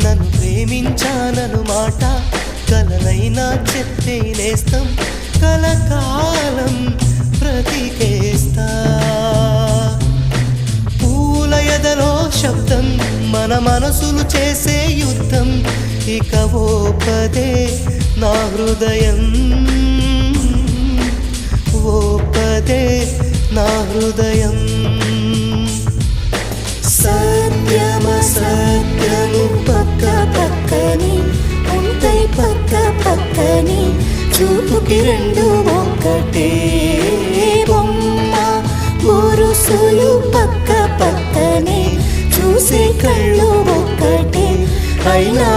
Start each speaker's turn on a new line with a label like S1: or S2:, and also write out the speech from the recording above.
S1: నన్ను ప్రేమించానను మాట కలనైనా చెప్పే నేస్తం కలకాలం బ్రతికేస్తా పూల ఎదలో శబ్దం మన మనసులు చేసే యుద్ధం ఇక ఓపదే నా హృదయం ఓపదే నా హృదయం
S2: సత్యము పక్క పక్కని ఉంటాయి పక్క పక్కని చూపుకి రెండు ఒక్కటే బొమ్మ బొరుసులు పక్క పక్కనే చూసే కళ్ళు ఒక్కటే అయినా